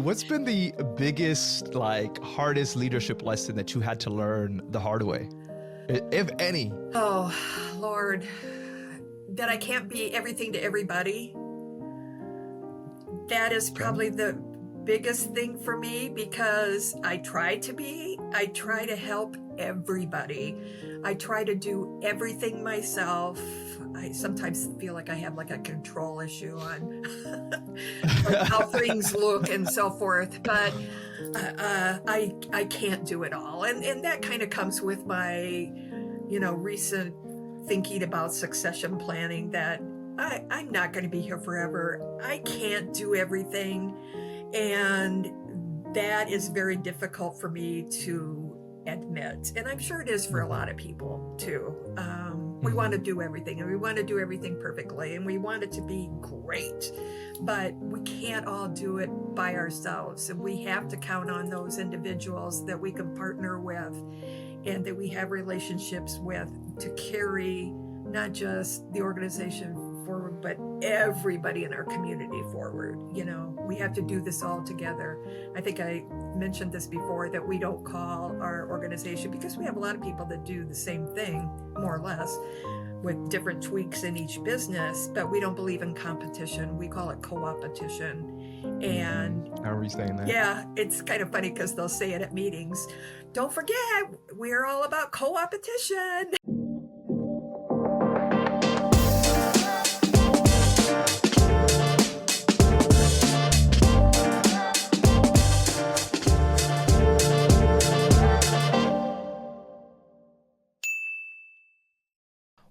what's been the biggest, hardest leadership lesson that you had to learn the hard way, if any? Oh, Lord, that I can't be everything to everybody. That is probably the biggest thing for me, because I try to help everybody. I try to do everything myself. I sometimes feel like I have a control issue on how things look and so forth, but I can't do it all. And that kind of comes with my, recent thinking about succession planning, that I'm not going to be here forever. I can't do everything. And that is very difficult for me to admit. And I'm sure it is for a lot of people too. We want to do everything, and we want to do everything perfectly, and we want it to be great, but we can't all do it by ourselves. And we have to count on those individuals that we can partner with and that we have relationships with to carry not just the organization forward, but everybody in our community forward. We have to do this all together. I think I mentioned this before, that we don't call our organization, because we have a lot of people that do the same thing, more or less, with different tweaks in each business, but we don't believe in competition. We call it co-opetition. And how are we saying that? Yeah, it's kind of funny because they'll say it at meetings. Don't forget, we're all about co-opetition.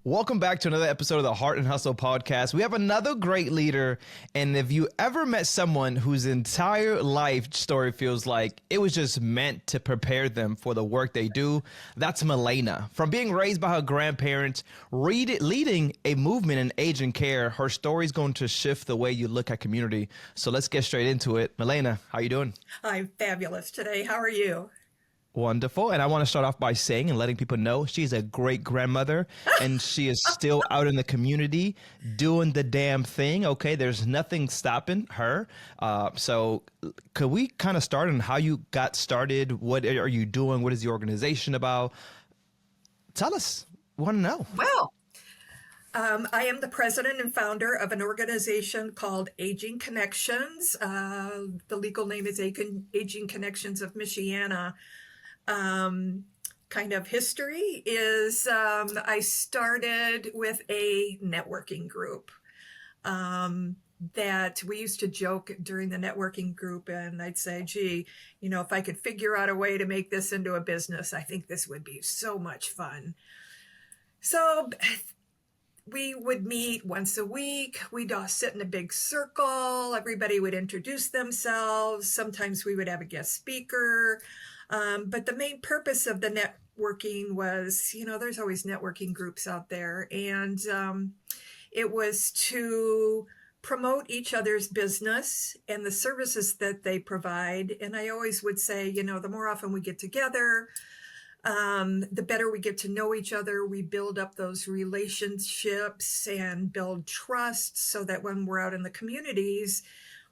Welcome back to another episode of the Hart Hustle Podcast. We have another great leader, and if you ever met someone whose entire life story feels like it was just meant to prepare them for the work they do, that's Malana. From being raised by her grandparents, leading a movement in aging care, her story is going to shift the way you look at community. So let's get straight into it. Malana, how you doing? I'm fabulous today. How are you? Wonderful. And I want to start off by saying and letting people know she's a great grandmother and she is still out in the community doing the damn thing. Okay. There's nothing stopping her. So could we kind of start on how you got started? What are you doing? What is the organization about? Tell us. We want to know. Well, I am the president and founder of an organization called Aging Connections. The legal name is Aging Connections of Michiana. Kind of history is I started with a networking group that we used to joke during the networking group, and I'd say, gee, if I could figure out a way to make this into a business, I think this would be so much fun. So we would meet once a week. We'd all sit in a big circle. Everybody would introduce themselves. Sometimes we would have a guest speaker. But the main purpose of the networking was, there's always networking groups out there. And it was to promote each other's business and the services that they provide. And I always would say, the more often we get together, the better we get to know each other. We build up those relationships and build trust so that when we're out in the communities,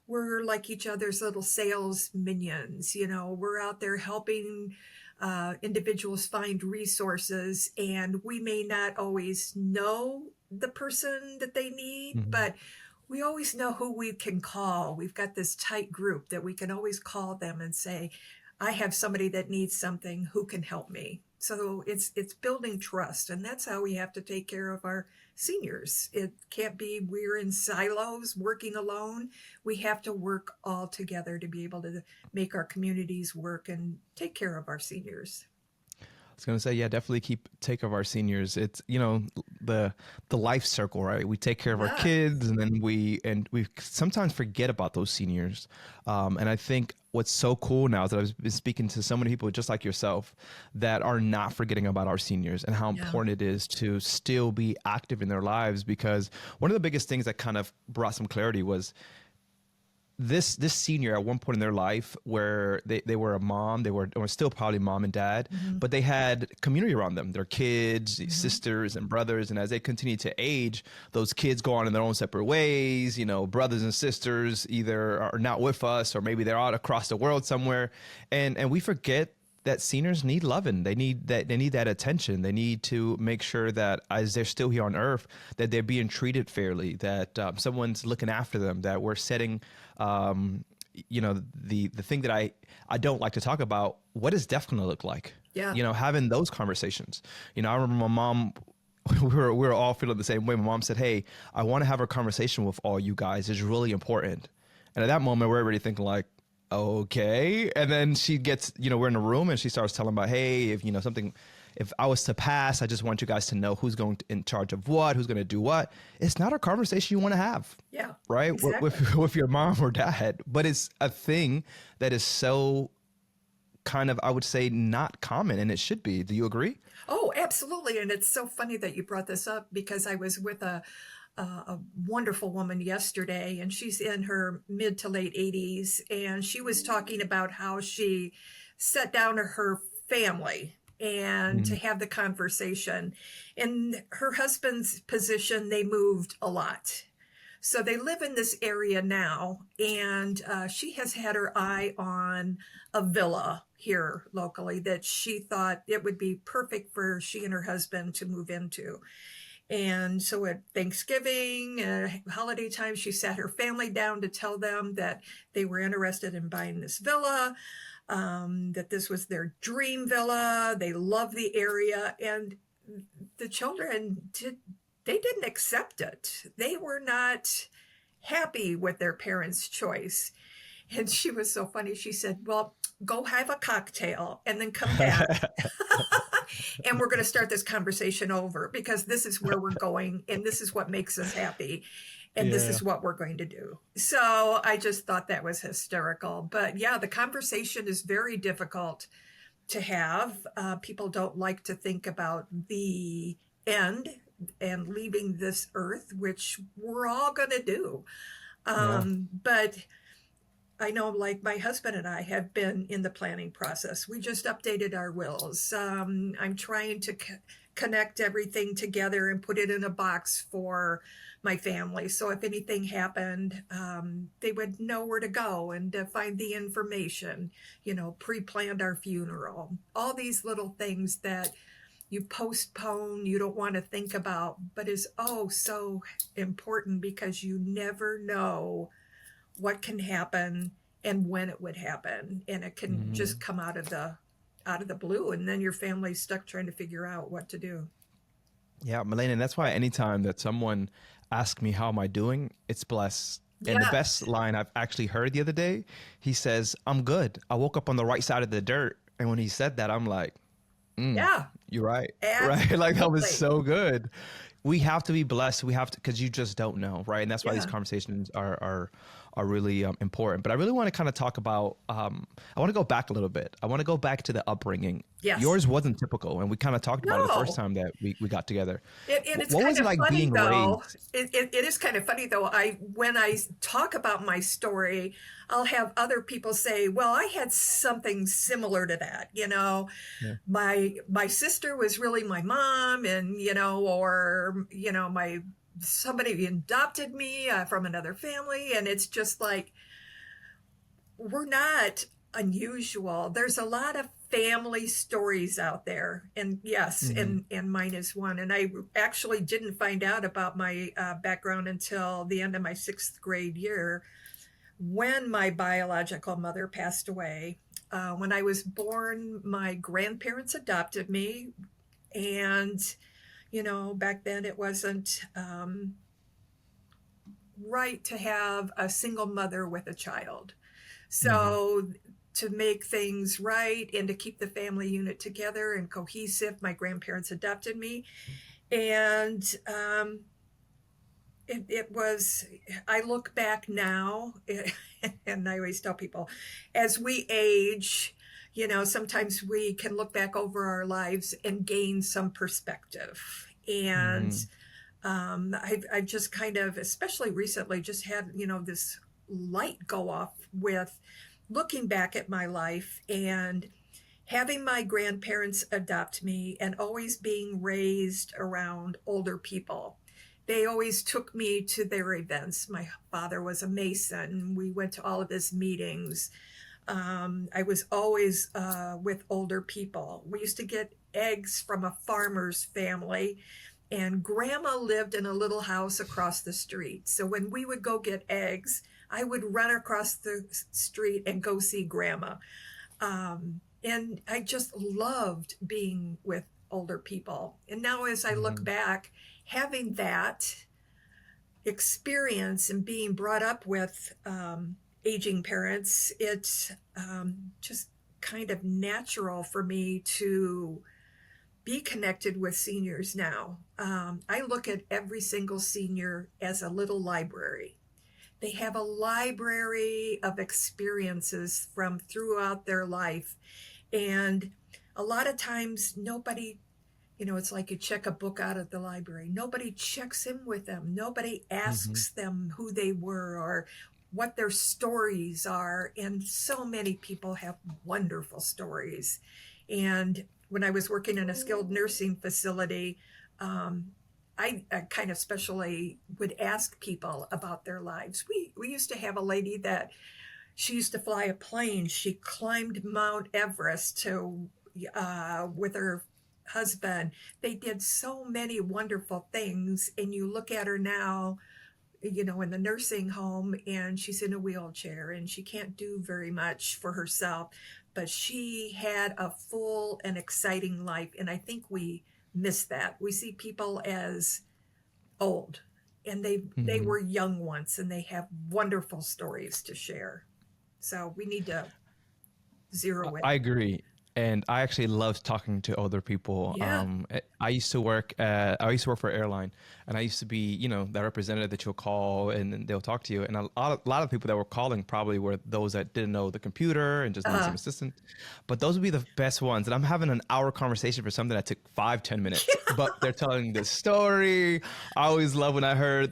we're like each other's little sales minions. We're out there helping individuals find resources, and we may not always know the person that they need, but we always know who we can call. We've got this tight group that we can always call them and say, I have somebody that needs something, who can help me. So it's building trust, and that's how we have to take care of our seniors. It can't be we're in silos working alone. We have to work all together to be able to make our communities work and take care of our seniors. I was going to say, yeah, definitely take care of our seniors. It's, the life circle, right? We take care of our kids, and then we sometimes forget about those seniors. And I think what's so cool now is that I've been speaking to so many people just like yourself that are not forgetting about our seniors and how important it is to still be active in their lives. Because one of the biggest things that kind of brought some clarity was this senior at one point in their life where they were a mom, they were or still probably mom and dad, but they had community around them, their kids, sisters and brothers. And as they continue to age, those kids go on in their own separate ways. You know, brothers and sisters either are not with us or maybe they're out across the world somewhere. And we forget that seniors need loving. They need that attention. They need to make sure that as they're still here on earth, that they're being treated fairly, that someone's looking after them, that we're setting, you know, the thing that I don't like to talk about, what does death going to look like? Yeah. You know, having those conversations. You know, I remember my mom, we were all feeling the same way. My mom said, hey, I want to have a conversation with all you guys. It's really important. And at that moment, we're already thinking like, okay. And then she gets, you know, we're in a room and she starts telling about, hey, if, you know, something, if I was to pass, I just want you guys to know who's going to, in charge of what, who's going to do what. It's not a conversation you want to have. Yeah. Right. Exactly. With your mom or dad, but it's a thing that is so kind of, I would say, not common, and it should be. Do you agree? Oh, absolutely. And it's so funny that you brought this up because I was with a wonderful woman yesterday, and she's in her mid to late 80s, and she was talking about how she sat down to her family and to have the conversation. In her husband's position, they moved a lot. So they live in this area now, and she has had her eye on a villa here locally that she thought it would be perfect for she and her husband to move into. And so at Thanksgiving, holiday time, she sat her family down to tell them that they were interested in buying this villa, that this was their dream villa. They love the area. And the children they didn't accept it. They were not happy with their parents' choice. And she was so funny. She said, well, go have a cocktail and then come back. And we're going to start this conversation over because this is where we're going and this is what makes us happy. And this is what we're going to do. So I just thought that was hysterical. But yeah, the conversation is very difficult to have. People don't like to think about the end and leaving this earth, which we're all going to do. But I know, like, my husband and I have been in the planning process. We just updated our wills. I'm trying to connect everything together and put it in a box for my family. So if anything happened, they would know where to go and find the information, you know, pre-planned our funeral, all these little things that you postpone, you don't want to think about, but is so important because you never know what can happen and when it would happen, and it can just come out of the blue, and then your family's stuck trying to figure out what to do. Yeah, Malana, and that's why anytime that someone asks me how am I doing, it's blessed. And the best line I've actually heard the other day, he says, I'm good. I woke up on the right side of the dirt. And when he said that, I'm like, you're right. Absolutely. Right? Like, that was so good. We have to be blessed. We have to, because you just don't know, right? And that's why these conversations are really important. But I really want to kind of talk about, I want to go back a little bit. I want to go back to the upbringing. Yes. Yours wasn't typical. And we kind of talked about it the first time that we got together. And it's what kind was of it like funny, being though. raised? It is kind of funny, though. When I talk about my story, I'll have other people say, well, I had something similar to that. You know, my sister was really my mom, and, you know, or, you know, somebody adopted me from another family. And it's just like, we're not unusual. There's a lot of family stories out there. And yes, and mine is one. And I actually didn't find out about my background until the end of my 6th grade year when my biological mother passed away. When I was born, my grandparents adopted me. And, you know, back then it wasn't right to have a single mother with a child. So to make things right and to keep the family unit together and cohesive, my grandparents adopted me. And it was, I look back now, and I always tell people, as we age, you know, sometimes we can look back over our lives and gain some perspective. And I've just kind of, especially recently, just had, you know, this light go off with looking back at my life and having my grandparents adopt me and always being raised around older people. They always took me to their events. My father was a Mason. We went to all of his meetings. I was always with older people. We used to get eggs from a farmer's family, and Grandma lived in a little house across the street. So when we would go get eggs, I would run across the street and go see Grandma. And I just loved being with older people. And now as I look back, having that experience and being brought up with aging parents, it's just kind of natural for me to be connected with seniors now. I look at every single senior as a little library. They have a library of experiences from throughout their life. And a lot of times nobody, it's like you check a book out of the library. Nobody checks in with them. Nobody asks them who they were or what their stories are. And so many people have wonderful stories. And when I was working in a skilled nursing facility, I kind of specially would ask people about their lives. We used to have a lady that she used to fly a plane. She climbed Mount Everest to with her husband. They did so many wonderful things. And you look at her now, in the nursing home, and she's in a wheelchair and she can't do very much for herself. But she had a full and exciting life. And I think we miss that. We see people as old, and they were young once, and they have wonderful stories to share. So we need to zero in. I agree. And I actually love talking to older people. Yeah. I used to work for an airline, and I used to be, that representative that you'll call and they'll talk to you. And a lot of people that were calling probably were those that didn't know the computer and just needed some assistance. But those would be the best ones. And I'm having an hour conversation for something that took 5-10 minutes, but they're telling the story. I always love when I heard,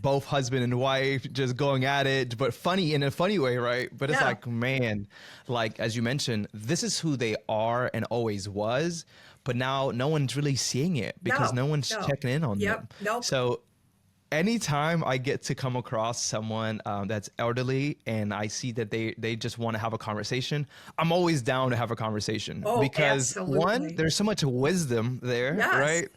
both husband and wife just going at it, but funny in a funny way, right? But it's like, man, like, as you mentioned, this is who they are and always was, but now no one's really seeing it because no one's checking in on them. Nope. So anytime I get to come across someone that's elderly and I see that they just want to have a conversation, I'm always down to have a conversation because one, there's so much wisdom there, right?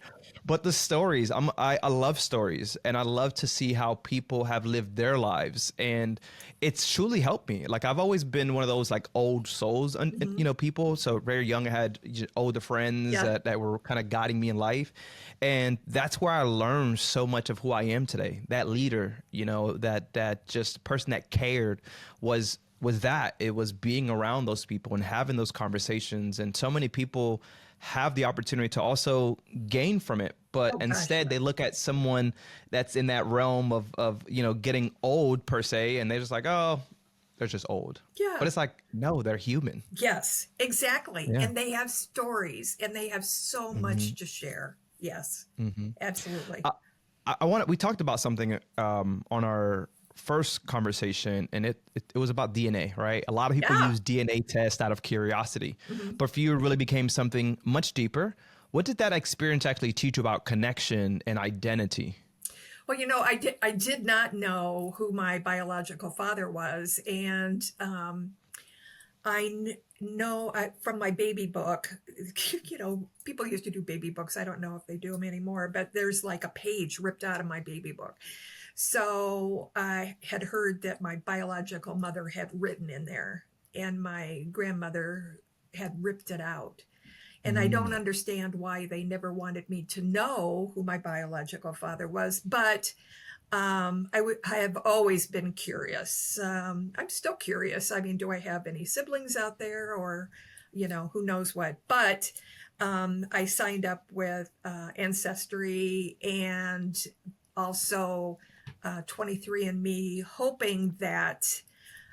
But the stories, I love stories, and I love to see how people have lived their lives, and it's truly helped me. Like, I've always been one of those like old souls, and people. So very young, I had older friends that were kind of guiding me in life, and that's where I learned so much of who I am today. That leader, that just person that cared was that. It was being around those people and having those conversations, and so many people have the opportunity to also gain from it, but instead they look at someone that's in that realm of getting old per se, and they're just like, oh, they're just old. Yeah. But it's like, no, they're human. Yes, exactly. Yeah. And they have stories, and they have so much to share. Yes, absolutely. We talked about something on our first conversation, and it was about DNA, right? A lot of people use DNA tests out of curiosity, but for you, it really became something much deeper. What did that experience actually teach you about connection and identity? Well, I did not know who my biological father was, and I know from my baby book, people used to do baby books. I don't know if they do them anymore, but there's like a page ripped out of my baby book. So I had heard that my biological mother had written in there, and my grandmother had ripped it out. And I don't understand why they never wanted me to know who my biological father was, but I have always been curious. I'm still curious. I mean, do I have any siblings out there, or, who knows what? But I signed up with Ancestry and also 23andMe, hoping that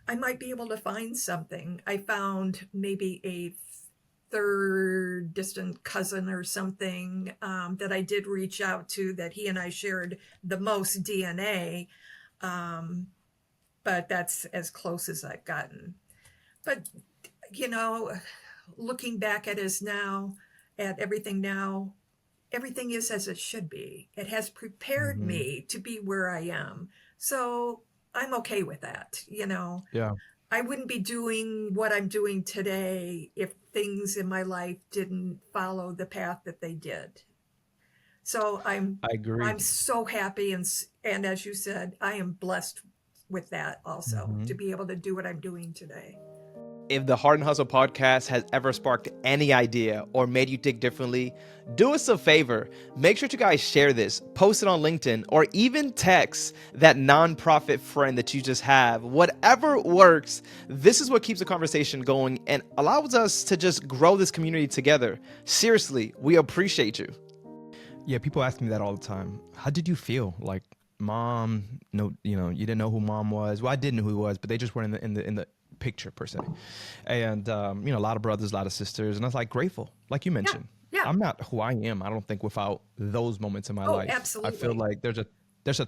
I might be able to find something. I found maybe a third distant cousin or something that I did reach out to, that he and I shared the most DNA. but that's as close as I've gotten. But, you know, looking back at everything now, everything is as it should be. It has prepared Hmm. me to be where I am. So I'm okay with that. Yeah, I wouldn't be doing what I'm doing today if things in my life didn't follow the path that they did. So I agree. I'm so happy, and as you said, I am blessed with that also, to Hmm. be able to do what I'm doing today. If the Heart and Hustle podcast has ever sparked any idea or made you think differently, do us a favor. Make sure to guys share this, post it on LinkedIn, or even text that nonprofit friend that you just have. Whatever works, this is what keeps the conversation going and allows us to just grow this community together. Seriously, we appreciate you. Yeah, people ask me that all the time. How did you feel? Like, mom, no, you didn't know who mom was. Well, I did know who he was, but they just weren't in the picture per se. And a lot of brothers, a lot of sisters, and I was like grateful, like you Yeah, mentioned. yeah. I'm not who I am. I don't think without those moments in my Oh, life. I feel absolutely. like there's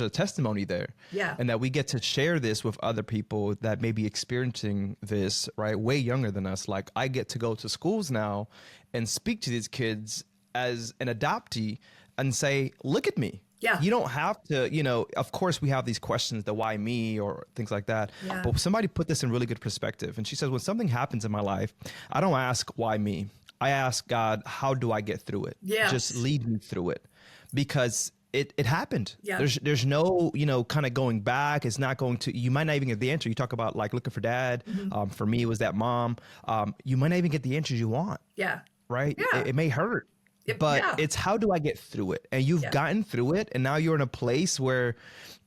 a testimony there, Yeah, and that we get to share this with other people that may be experiencing this right way younger than us. Like I get to go to schools now and speak to these kids as an adoptee and say, look at me. yeah, You don't have to, of course we have these questions, the why me or things like that. yeah. But somebody put this in really good perspective. And she says, when something happens in my life, I don't ask why me. I ask God, how do I get through it? Just Yes. lead me through it. Because it happened. Yeah, There's no, kind of going back. It's not going to, you might not even get the answer. You talk about like looking for dad. hmm, For me, it was that mom. You might not even get the answers you want, yeah, right? yeah, It may hurt, but yeah, it's how do I get through it? And you've yeah, gotten through it, and now you're in a place where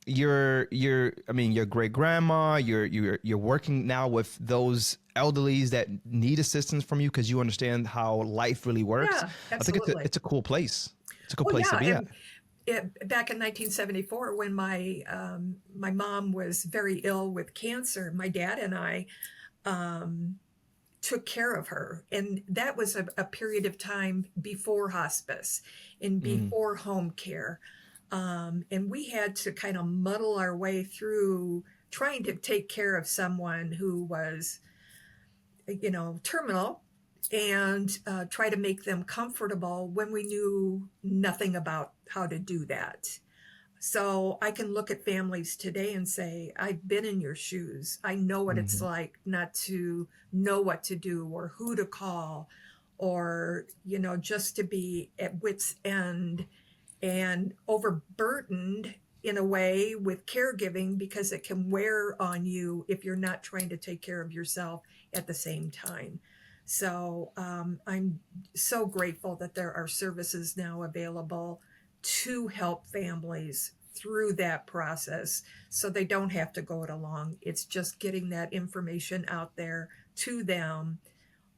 I mean, your great grandma, you're working now with those elderlies that need assistance from you because you understand how life really works. yeah, I think absolutely. it's a cool place. It's a cool Well, place to yeah, be at. and back in 1974, when my mom was very ill with cancer, my dad and I um, took care of her, and that was a period of time before hospice and Mm, before home care, and we had to kind of muddle our way through trying to take care of someone who was, terminal, and try to make them comfortable when we knew nothing about how to do that. So I can look at families today and say, I've been in your shoes. I know what it's mhm. like not to know what to do or who to call, or, just to be at wit's end and overburdened in a way with caregiving, because it can wear on you if you're not trying to take care of yourself at the same time. So I'm so grateful that there are services now available to help families through that process so they don't have to go it alone. It's just getting that information out there to them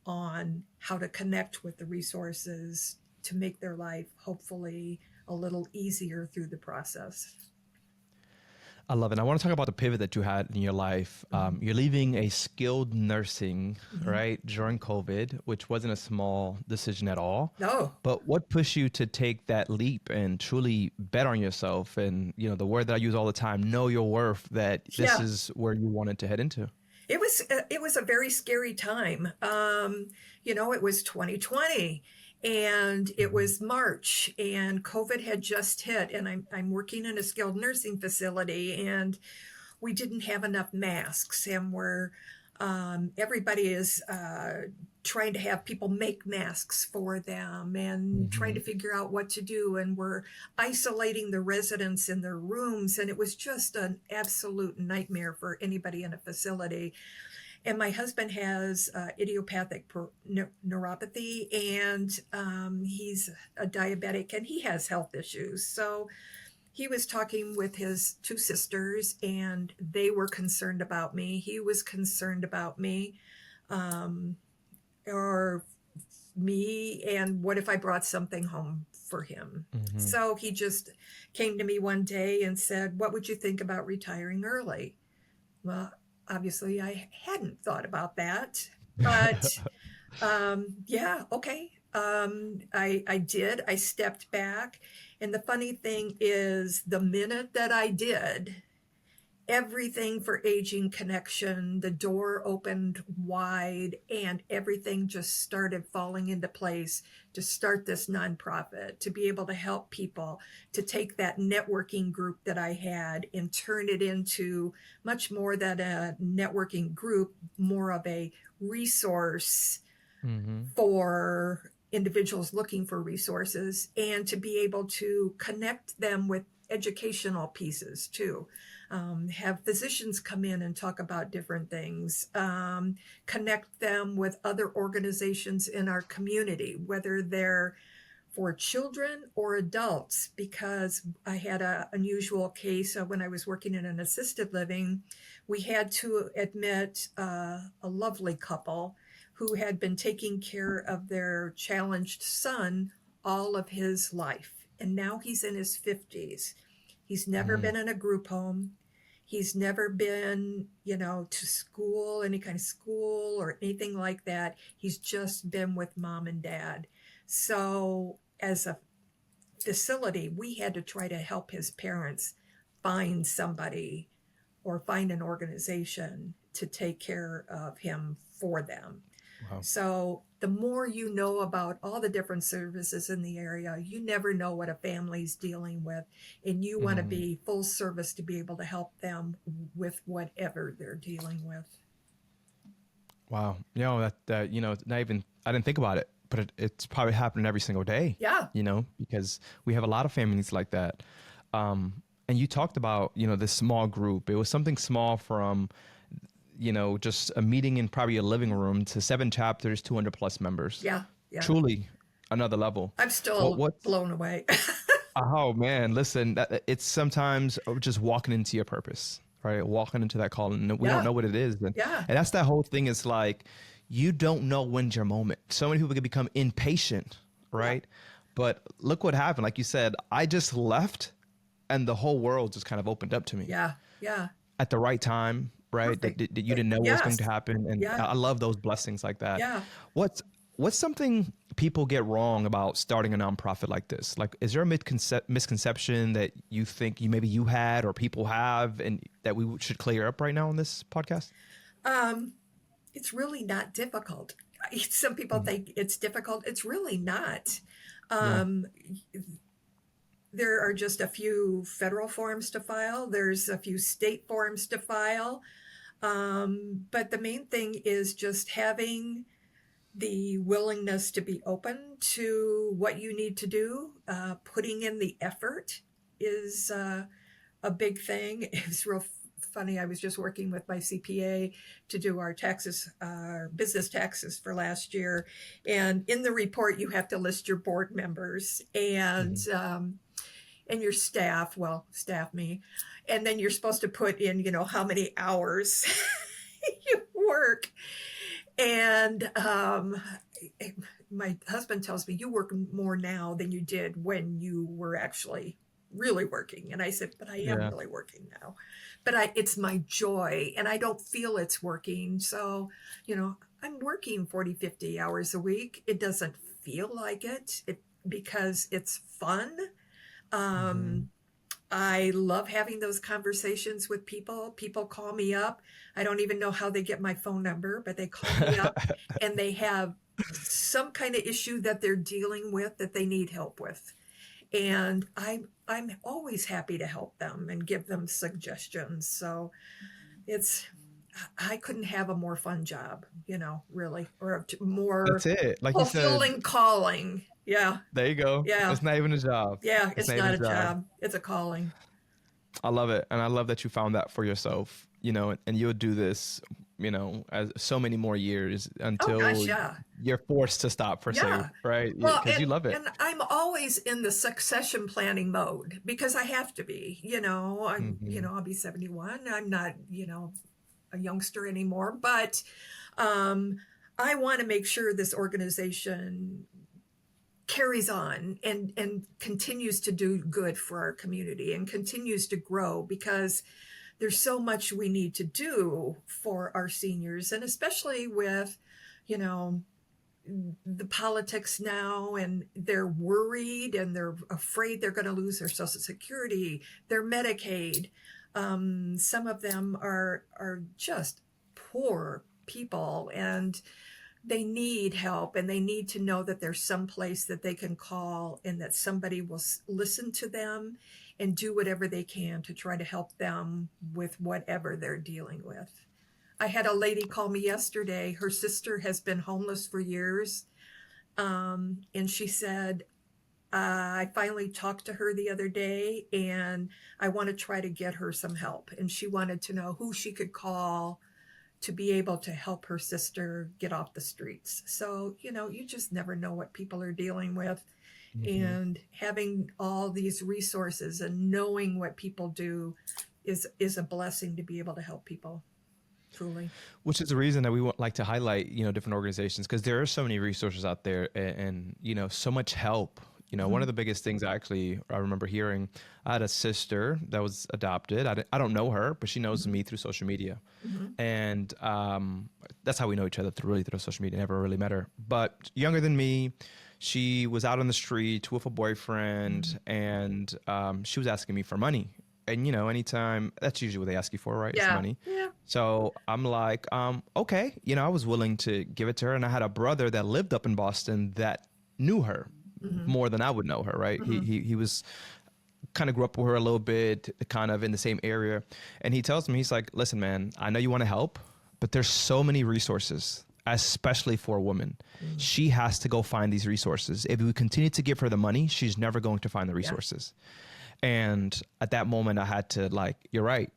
on how to connect with the resources to make their life hopefully a little easier through the process. I love it. I want to talk about the pivot that you had in your life. Mhm. You're leaving a skilled nursing, Mhm. right, during COVID, which wasn't a small decision at all. No, But what pushed you to take that leap and truly bet on yourself? And, the word that I use all the time, know your worth, that this yeah, is where you wanted to head into. it was a very scary time. It was 2020, and it Mhm. was March, and COVID had just hit, and I'm working in a skilled nursing facility, and we didn't have enough masks, and everybody is trying to have people make masks for them and trying to Mhm. figure out what to do, and we're isolating the residents in their rooms, and it was just an absolute nightmare for anybody in a facility. And my husband has idiopathic neuropathy, and he's a diabetic, and he has health issues. So he was talking with his two sisters, and they were concerned about me. He was concerned about me, um, or me, and what if I brought something home for him? Mhm. So he just came to me one day and said, "What would you think about retiring early?" Well, obviously, I hadn't thought about that, but yeah, okay. I did. I stepped back. And the funny thing is, the minute that I did, everything for Aging Connection, the door opened wide and everything just started falling into place to start this nonprofit, to be able to help people, to take that networking group that I had and turn it into much more than a networking group, more of a resource for individuals looking for resources, and to be able to connect them with educational pieces too. Have physicians come in and talk about different things, connect them with other organizations in our community, whether they're for children or adults, because I had an unusual case when I was working in an assisted living. We had to admit a lovely couple who had been taking care of their challenged son all of his life. And now he's in his 50s. He's never been in a group home. He's never been, to school, any kind of school or anything like that. He's just been with mom and dad. So as a facility, we had to try to help his parents find somebody or find an organization to take care of him for them. Wow. So the more you know about all the different services in the area, you never know what a family's dealing with, and you want to be full service to be able to help them with whatever they're dealing with. Wow. That not even, I didn't think about it, but it's probably happening every single day. Yeah. Because we have a lot of families like that. And you talked about, this small group. It was something small from, just a meeting in probably a living room to 7 chapters, 200 plus members. Yeah. Truly another level. I'm still blown away. Oh man, listen, it's sometimes just walking into your purpose, right? Walking into that calling. We don't know what it is. And that's that whole thing, is like, you don't know when's your moment. So many people can become impatient, right? Yeah. But look what happened. Like you said, I just left and the whole world just kind of opened up to me. Yeah. Yeah. At the right time. Right. That you didn't know what was going to happen. And I love those blessings like that. Yeah. What's something people get wrong about starting a nonprofit like this? Like, is there a misconception that you think maybe you had or people have, and that we should clear up right now on this podcast? It's really not difficult. Some people think it's difficult. It's really not. There are just a few federal forms to file. There's a few state forms to file. But the main thing is just having the willingness to be open to what you need to do. Putting in the effort is a big thing. It's real funny. I was just working with my CPA to do our taxes, our business taxes for last year. And in the report, you have to list your board members and your staff, me. And then you're supposed to put in, how many hours you work. And my husband tells me, you work more now than you did when you were actually really working. And I said, but I am really working now. But it's my joy, and I don't feel it's working. So, I'm working 40, 50 hours a week. It doesn't feel like it because it's fun. I love having those conversations with people. People call me up. I don't even know how they get my phone number, but they call me up and they have some kind of issue that they're dealing with that they need help with. And I'm always happy to help them and give them suggestions. So I couldn't have a more fun job, really, or a more That's it. Like fulfilling you said, calling. Yeah. There you go. Yeah. It's not even a job. Yeah. It's not a job. It's a calling. I love it. And I love that you found that for yourself, and you'll do this, as so many more years until you're forced to stop per se, right? Well, because you love it. And I'm always in the succession planning mode because I have to be, I'll be 71. I'm not, a youngster anymore, but I want to make sure this organization carries on and continues to do good for our community and continues to grow, because there's so much we need to do for our seniors, and especially with, the politics now, and they're worried and they're afraid they're going to lose their Social Security, their Medicaid. Some of them are just poor people, and they need help, and they need to know that there's some place that they can call and that somebody will listen to them and do whatever they can to try to help them with whatever they're dealing with. I had a lady call me yesterday. Her sister has been homeless for years. And she said, I finally talked to her the other day, and I want to try to get her some help. And she wanted to know who she could call to be able to help her sister get off the streets. So, you just never know what people are dealing with. And having all these resources and knowing what people do is a blessing to be able to help people. Truly. Which is the reason that we like to highlight, different organizations, because there are so many resources out there and so much help. One of the biggest things I remember hearing, I had a sister that was adopted. I don't know her, but she knows me through social media. And that's how we know each other, through social media. Never really met her, but younger than me. She was out on the street with a boyfriend, and she was asking me for money. And, anytime, that's usually what they ask you for, right? Yeah. It's money. Yeah. So I'm like, okay. I was willing to give it to her. And I had a brother that lived up in Boston that knew her more than I would know her, right? He was kind of grew up with her a little bit, kind of in the same area. And he tells me, he's like, listen, man, I know you want to help, but there's so many resources, especially for a woman. She has to go find these resources. If we continue to give her the money, she's never going to find the resources. And at that moment I had to, you're right.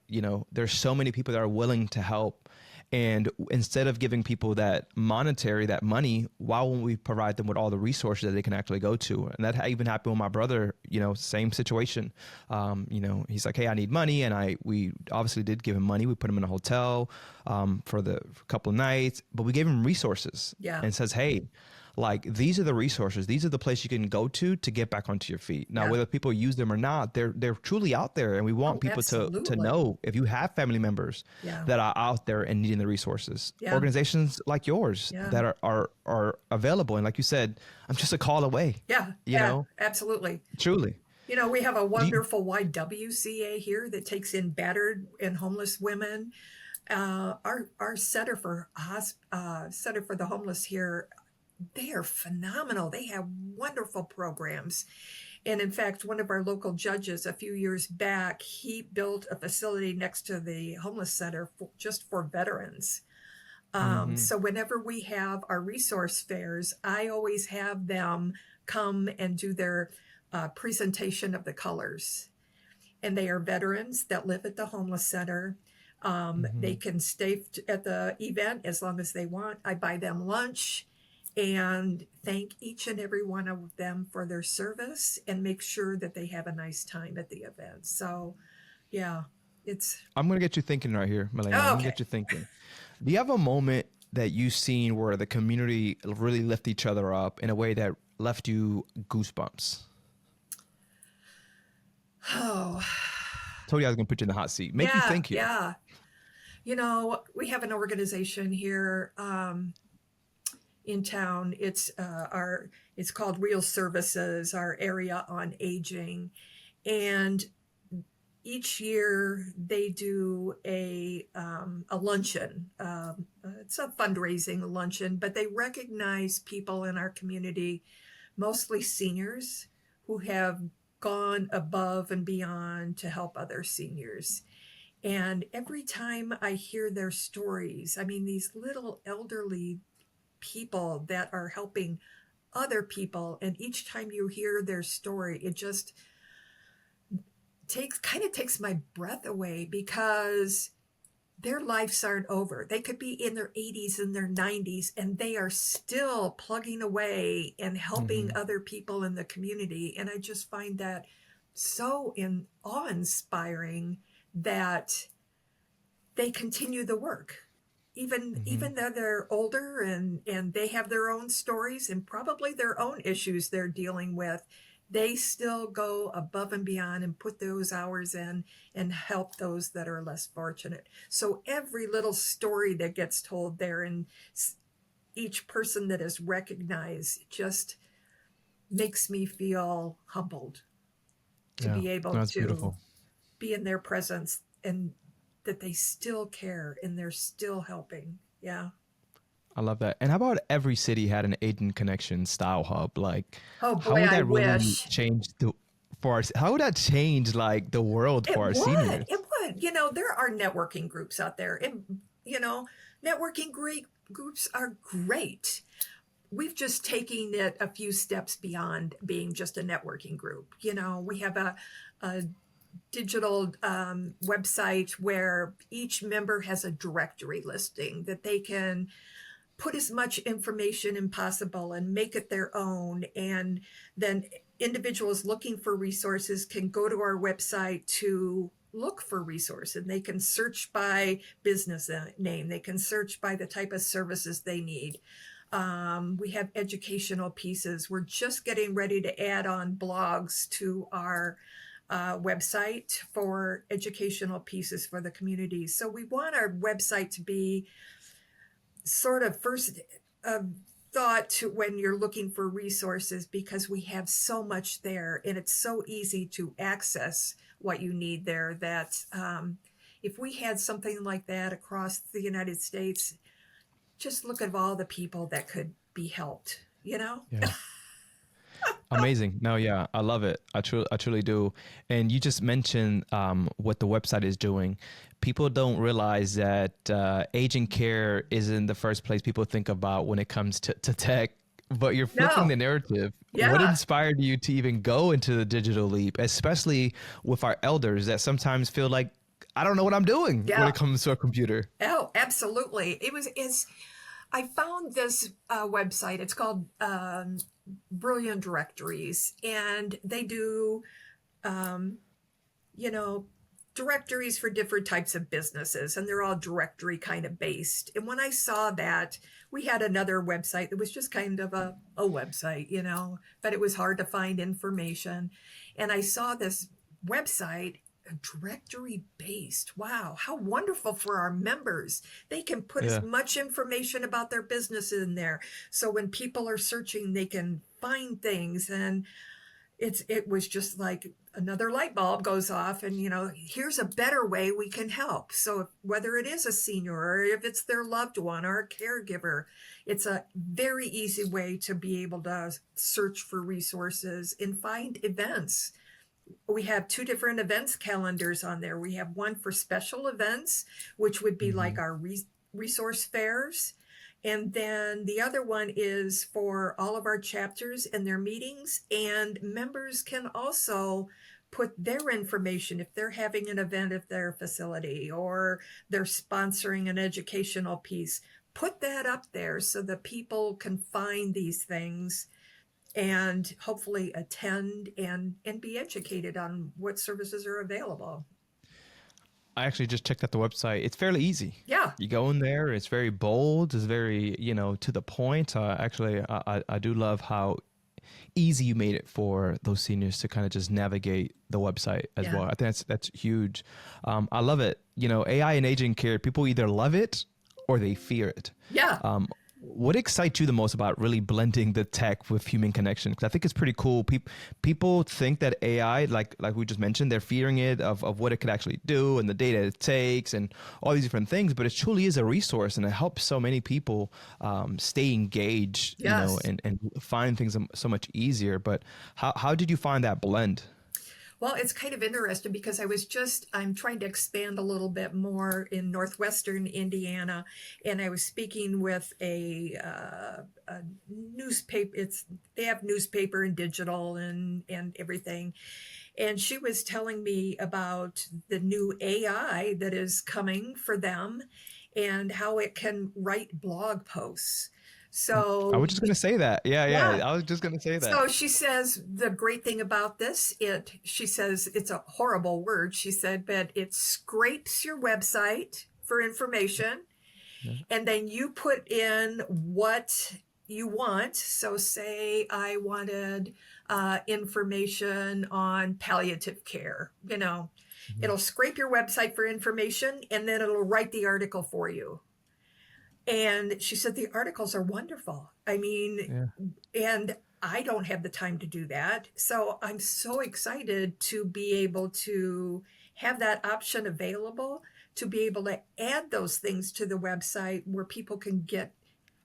There's so many people that are willing to help. And instead of giving people that money, why won't we provide them with all the resources that they can actually go to? And that even happened with my brother, same situation. He's like, hey, I need money. And we obviously did give him money. We put him in a hotel for a couple of nights, but we gave him resources. Yeah. And says, hey, these are the resources. These are the places you can go to get back onto your feet. Now, whether people use them or not, they're truly out there. And we want people to know, if you have family members that are out there and needing the resources, organizations like yours that are available. And like you said, I'm just a call away. Yeah. Absolutely. Truly. We have a wonderful YWCA here that takes in battered and homeless women. Our Center for the Homeless here, they are phenomenal. They have wonderful programs. And in fact, one of our local judges a few years back, he built a facility next to the homeless center just for veterans. So whenever we have our resource fairs, I always have them come and do their presentation of the colors. And they are veterans that live at the homeless center. They can stay at the event as long as they want. I buy them lunch and thank each and every one of them for their service and make sure that they have a nice time at the event. So, I'm going to get you thinking right here, Malana. I'm going to get you thinking. Do you have a moment that you've seen where the community really lift each other up in a way that left you goosebumps? Oh. Told you I was going to put you in the hot seat. Make you think here. Yeah. We have an organization here in town. It's called Real Services, our area on aging. And each year they do a luncheon. It's a fundraising luncheon, but they recognize people in our community, mostly seniors, who have gone above and beyond to help other seniors. And every time I hear their stories, these little elderly people that are helping other people, and each time you hear their story, it just takes my breath away, because their lives aren't over. They could be in their 80s and their 90s, and they are still plugging away and helping other people in the community. And I just find that so awe-inspiring that they continue the work. Even though they're older and they have their own stories and probably their own issues they're dealing with, they still go above and beyond and put those hours in and help those that are less fortunate. So every little story that gets told there and each person that is recognized just makes me feel humbled to be able to be in their presence and that they still care and they're still helping. Yeah. I love that. And how about every city had an agent connection style hub? Like, Oh how boy, would I that really wish. change how would that change like the world It for our would. seniors? It would. There are networking groups out there, and networking groups are great. We've just taken it a few steps beyond being just a networking group. We have a digital website where each member has a directory listing that they can put as much information as possible and make it their own. And then individuals looking for resources can go to our website to look for resources. And they can search by business name. They can search by the type of services they need. We have educational pieces. We're just getting ready to add on blogs to our website for educational pieces for the community. So we want our website to be sort of first thought to when you're looking for resources, because we have so much there and it's so easy to access what you need there that if we had something like that across the United States, just look at all the people that could be helped, Yeah. Amazing. No, yeah, I love it. I truly do. And you just mentioned what the website is doing. People don't realize that aging care isn't the first place people think about when it comes to tech, but you're flipping No. the narrative. What Yeah. inspired you to even go into the digital leap, especially with our elders that sometimes feel like, I don't know what I'm doing when Yeah. it comes to a computer? Oh, absolutely. I found this website. It's called Brilliant Directories, and they do, you know, directories for different types of businesses, and they're all directory kind of based. And when I saw that, we had another website that was just kind of a website, but it was hard to find information. And I saw this website, directory based. Wow, how wonderful for our members. They can put as Yeah. much information about their business in there. So when people are searching, they can find things. And it was just like another light bulb goes off, and here's a better way we can help. So whether it is a senior or if it's their loved one or a caregiver, it's a very easy way to be able to search for resources and find events. We have 2 different events calendars on there. We have one for special events, which would be like our resource fairs. And then the other one is for all of our chapters and their meetings. And members can also put their information if they're having an event at their facility or they're sponsoring an educational piece. Put that up there so that people can find these things and hopefully attend and be educated on what services are available. I actually just checked out the website. It's fairly easy. Yeah. You go in there. It's very bold. It's very, to the point. Actually, I do love how easy you made it for those seniors to kind of just navigate the website as Yeah. well. I think that's huge. I love it. AI and aging care, people either love it or they fear it. Yeah. What excites you the most about really blending the tech with human connection? Because I think it's pretty cool. People think that AI, like we just mentioned, they're fearing it of what it could actually do and the data it takes and all these different things. But it truly is a resource, and it helps so many people stay engaged, Yes. and find things so much easier. But how did you find that blend? Well, it's kind of interesting because I'm trying to expand a little bit more in northwestern Indiana, and I was speaking with a newspaper. They have newspaper and digital and everything, and she was telling me about the new AI that is coming for them, and how it can write blog posts. I So was just gonna say that. Yeah, yeah. I was just gonna say that. So she says the great thing about this, she says it's a horrible word. She said, but it scrapes your website for information, and then you put in what you want. So say I wanted information on palliative care, it'll scrape your website for information, and then it'll write the article for you. And she said the articles are wonderful. I mean, and I don't have the time to do that. So I'm so excited to be able to have that option available to be able to add those things to the website where people can get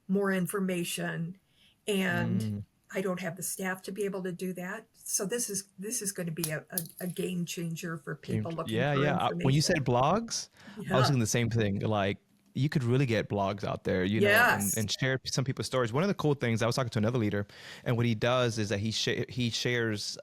more information. And I don't have the staff to be able to do that. So this is going to be a game changer for people looking for information. When you said blogs, I was Yeah. thinking the same thing. Like, you could really get blogs out there, you know, Yes. and share some people's stories. One of the cool things, I was talking to another leader, and what he does is that he shares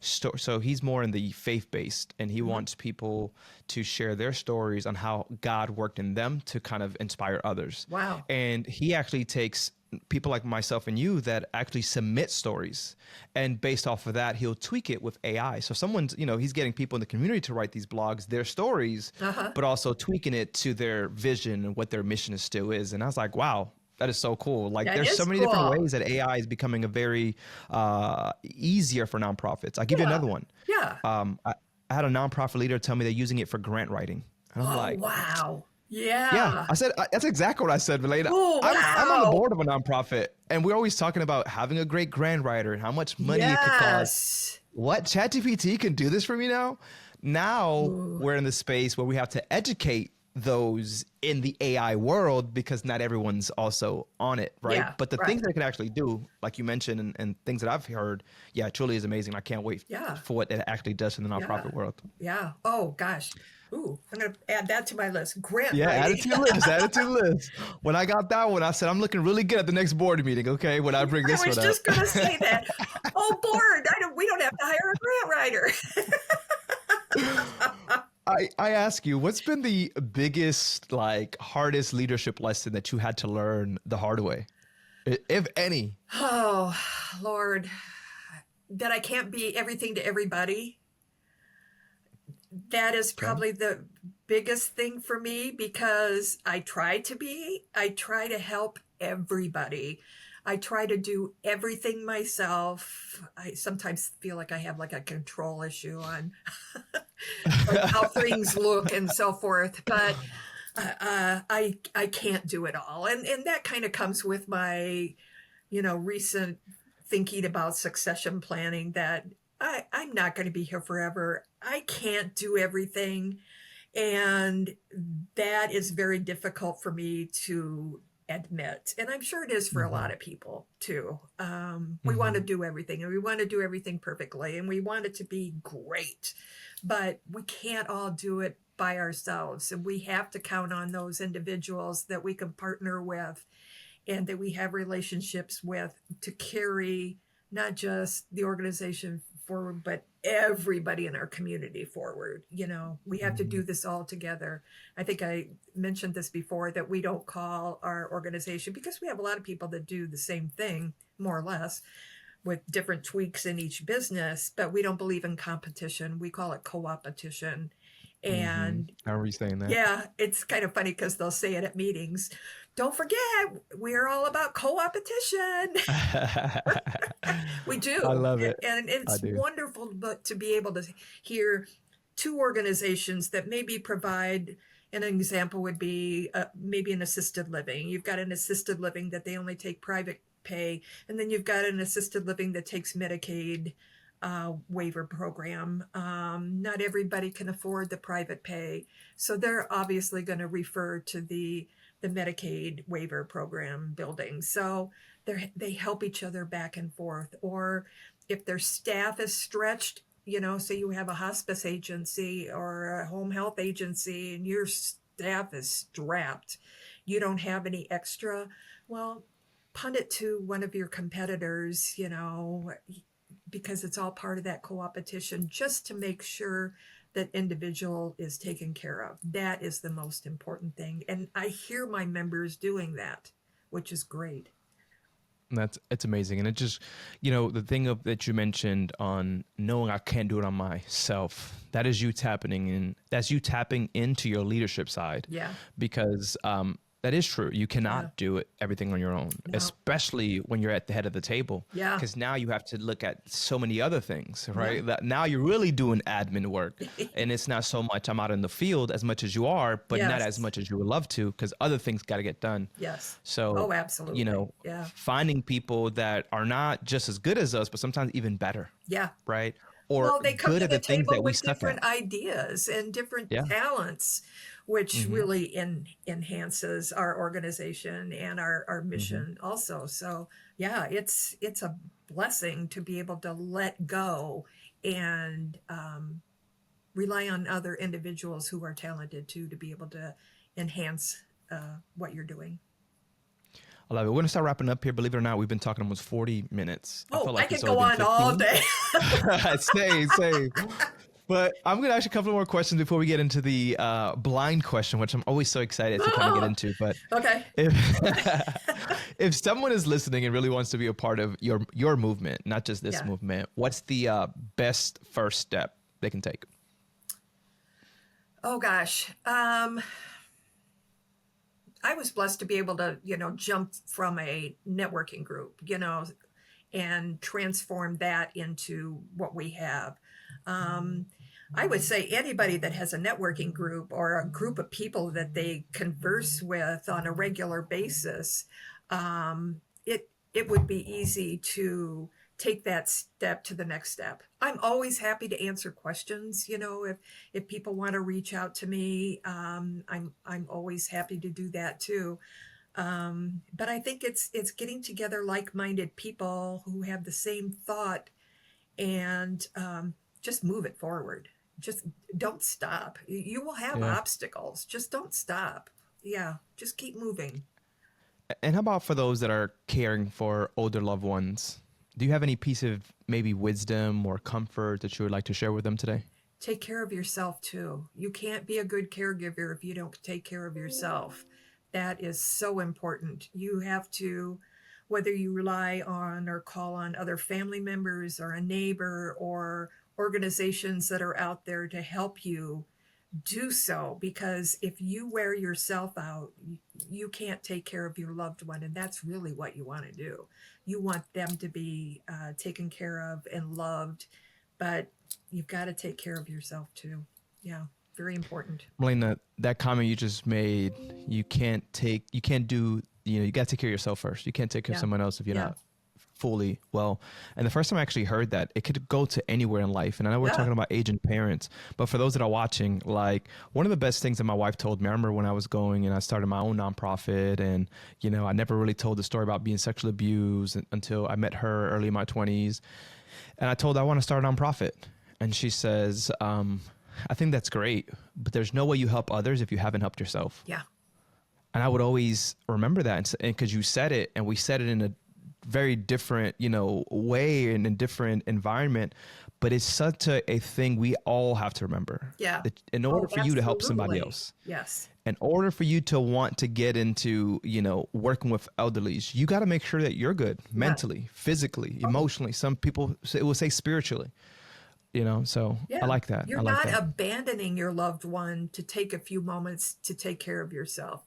so he's more in the faith-based, and he wants people to share their stories on how God worked in them to kind of inspire others. Wow. And he actually takes people like myself and you that actually submit stories, and based off of that, he'll tweak it with AI. So someone's, you know, he's getting people in the community to write these blogs, their stories, but also tweaking it to their vision and what their mission is still is. And I was like, wow, that is so cool. Like, That there's is so many cool. different ways that AI is becoming a very easier for nonprofits. I'll give you another one. Yeah. I had a nonprofit leader tell me they're using it for grant writing. And I'm like, wow. Yeah. yeah, I said, that's exactly what I said, Malana. Oh, I'm on the wow. board of a nonprofit, and we're always talking about having a great grant writer and how much money it could cost. Yes. What? ChatGPT can do this for me now? Now we're in the space where we have to educate those in the AI world, because not everyone's also on it, right? Yeah, But the right. things that it can actually do, like you mentioned, and things that I've heard, yeah, it truly is amazing. I can't wait for what it actually does in the nonprofit world. Yeah. Oh, gosh. Ooh, I'm going to add that to my list. Grant Yeah, writing. add it to your list. Add it to the list. When I got that one, I said, I'm looking really good at the next board meeting, okay, when I bring this I was one up. just going to say that. Oh, board. We don't have to hire a grant writer. I ask you, what's been the biggest, like, hardest leadership lesson that you had to learn the hard way, if any? Oh, Lord. That I can't be everything to everybody. That is probably the biggest thing for me, because I try to help everybody. I try to do everything myself. I sometimes feel like I have like a control issue on like how things look and so forth, but I can't do it all. And that kind of comes with my, recent thinking about succession planning, that I'm not going to be here forever. I can't do everything. And that is very difficult for me to admit. And I'm sure it is for a lot of people too. We want to do everything, and we want to do everything perfectly, and we want it to be great, but we can't all do it by ourselves. And we have to count on those individuals that we can partner with and that we have relationships with to carry not just the organization forward, but everybody in our community forward. We have to do this all together. I think I mentioned this before, that we don't call our organization, because we have a lot of people that do the same thing, more or less, with different tweaks in each business, but we don't believe in competition. We call it co-opetition. And How are you saying that? yeah, it's kind of funny because they'll say it at meetings. Don't forget, we're all about co-opetition. We do. I love it. And it's wonderful to be able to hear two organizations that maybe provide, an example would be maybe an assisted living. You've got an assisted living that they only take private pay, and then you've got an assisted living that takes Medicaid waiver program. Not everybody can afford the private pay, so they're obviously going to refer to the Medicaid waiver program building. So they help each other back and forth. Or if their staff is stretched, say you have a hospice agency or a home health agency and your staff is strapped, you don't have any extra, well, punt it to one of your competitors, because it's all part of that co-opetition, just to make sure that individual is taken care of. That is the most important thing. And I hear my members doing that, which is great. It's amazing. And it just, the thing that you mentioned on knowing I can't do it on myself, that is you tapping into your leadership side. Yeah. Because that is true. You cannot do everything on your own, especially when you're at the head of the table. Yeah. Because now you have to look at so many other things, right? That now you're really doing admin work. And it's not so much I'm out in the field as much as you are, but not as much as you would love to, because other things got to get done. Yes. So, absolutely. Finding people that are not just as good as us, but sometimes even better. Yeah. Right. or Well, they come good to at the the things table that we with suck at. different ideas and different Yeah. talents, which Hmm. really enhances our organization and our Hmm. mission also. So yeah, it's a blessing to be able to let go and rely on other individuals who are talented too to be able to enhance what you're doing. I love it. We're going to start wrapping up here. Believe it or not, we've been talking almost 40 minutes. I Oh, felt I like it's could only go been on all 15. day. Same. But I'm going to ask you a couple more questions before we get into the blind question, which I'm always so excited to kind of get into. But Okay. if if someone is listening and really wants to be a part of your movement, not just this Yeah. movement, what's the best first step they can take? Oh gosh. I was blessed to be able to, jump from a networking group, and transform that into what we have. Um, I would say anybody that has a networking group or a group of people that they converse with on a regular basis, it would be easy to take that step to the next step. I'm always happy to answer questions. If people want to reach out to me, I'm always happy to do that too. But I think it's getting together like-minded people who have the same thought and just move it forward. Just don't stop. You will have Yeah. obstacles. Just don't stop. Yeah, just keep moving. And how about for those that are caring for older loved ones? Do you have any piece of maybe wisdom or comfort that you would like to share with them today? Take care of yourself too. You can't be a good caregiver if you don't take care of yourself. That is so important. You have to, whether you rely on or call on other family members or a neighbor or organizations that are out there to help you, do so, because if you wear yourself out, you can't take care of your loved one, and that's really what you want to do. You want them to be taken care of and loved, but you've got to take care of yourself too. Yeah, very important. Melina, that comment you just made, you can't do, you got to take care of yourself first. You can't take care of Yeah, someone else if you're yeah, not fully well. And the first time I actually heard that, it could go to anywhere in life. And I know we're yeah, talking about aging parents, but for those that are watching, like one of the best things that my wife told me, I remember when I was going and I started my own nonprofit and, I never really told the story about being sexually abused until I met her early in my 20s. And I told her I want to start a nonprofit. And she says, I think that's great, but there's no way you help others if you haven't helped yourself. yeah. And I would always remember that. And because you said it and we said it in a very different, way and in a different environment, but it's such a thing we all have to remember Yeah. that in Oh, order for you to help somebody absolutely. else, Yes. in order for you to want to get into, working with elderlies, you got to make sure that you're good Yeah. mentally, physically, Oh, emotionally. Some people will say spiritually, so I yeah. like that. You're I like not that. abandoning your loved one to take a few moments to take care of yourself.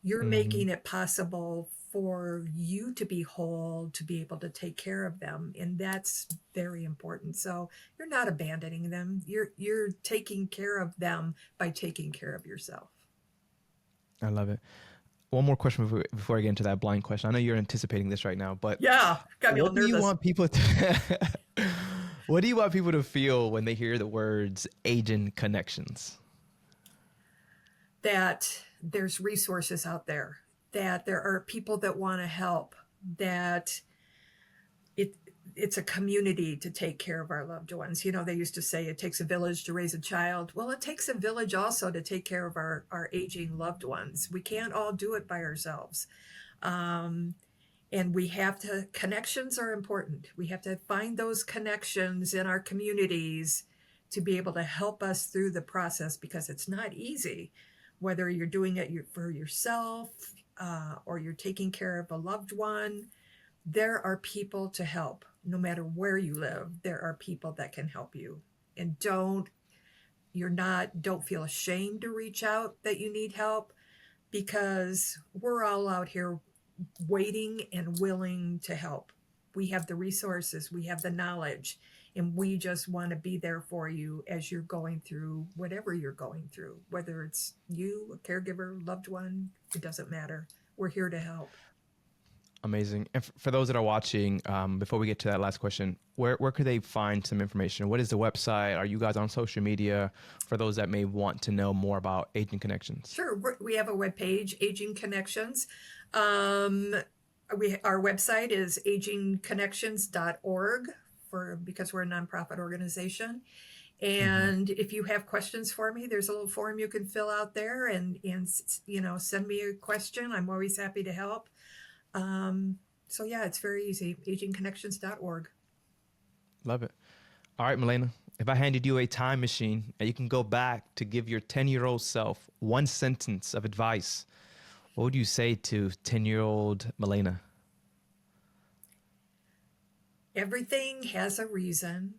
You're Hmm. making it possible for you to be whole, to be able to take care of them, and that's very important. So you're not abandoning them. You're taking care of them by taking care of yourself. I love it. One more question before I get into that blind question. I know you're anticipating this right now, but Yeah, got me all what do you nervous. want people to what do you want people to feel when they hear the words agent connections? That there's resources out there, that there are people that want to help, that it it's a community to take care of our loved ones. They used to say it takes a village to raise a child. Well, it takes a village also to take care of our aging loved ones. We can't all do it by ourselves. Um, and connections are important. We have to find those connections in our communities to be able to help us through the process, because it's not easy, whether you're doing it for yourself or you're taking care of a loved one. There are people to help. No matter where you live, there are people that can help you. And don't feel ashamed to reach out that you need help, because we're all out here waiting and willing to help. We have the resources, we have the knowledge, and we just want to be there for you as you're going through whatever you're going through, whether it's you, a caregiver, loved one, it doesn't matter. We're here to help. Amazing. And for those that are watching, before we get to that last question, where could they find some information? What is the website? Are you guys on social media? For those that may want to know more about Aging Connections. Sure. We have a webpage, Aging Connections. Our website is agingconnections.org because we're a nonprofit organization. And if you have questions for me, there's a little form you can fill out there and send me a question. I'm always happy to help. So yeah, it's very easy. agingconnections.org. Love it. All right, Malana, if I handed you a time machine and you can go back to give your 10-year-old self one sentence of advice, what would you say to 10-year-old Malana? Everything has a reason,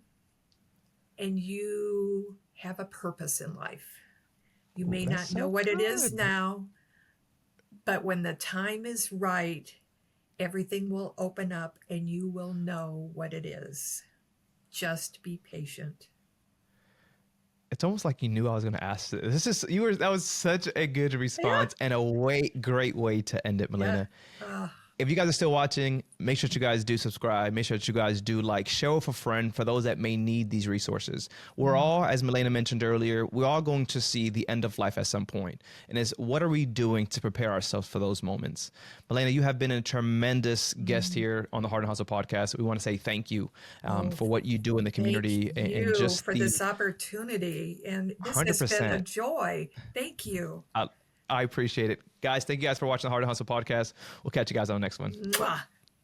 and you have a purpose in life. You may not know what it is now, but when the time is right, everything will open up and you will know what it is. Just be patient. It's almost like you knew I was going to ask this. That was such a good response and a great way to end it, Malana. Yeah. If you guys are still watching, make sure that you guys do subscribe. Make sure that you guys do share with a friend for those that may need these resources. We're all, as Malana mentioned earlier, we're all going to see the end of life at some point. And it's what are we doing to prepare ourselves for those moments? Malana, you have been a tremendous guest here on the Hart Hustle Podcast. We want to say thank you for what you do in the community. Thank you and just for this opportunity. And this 100%. Has been a joy. Thank you. I appreciate it. Guys, thank you guys for watching the Hart Hustle Podcast. We'll catch you guys on the next one. Mwah.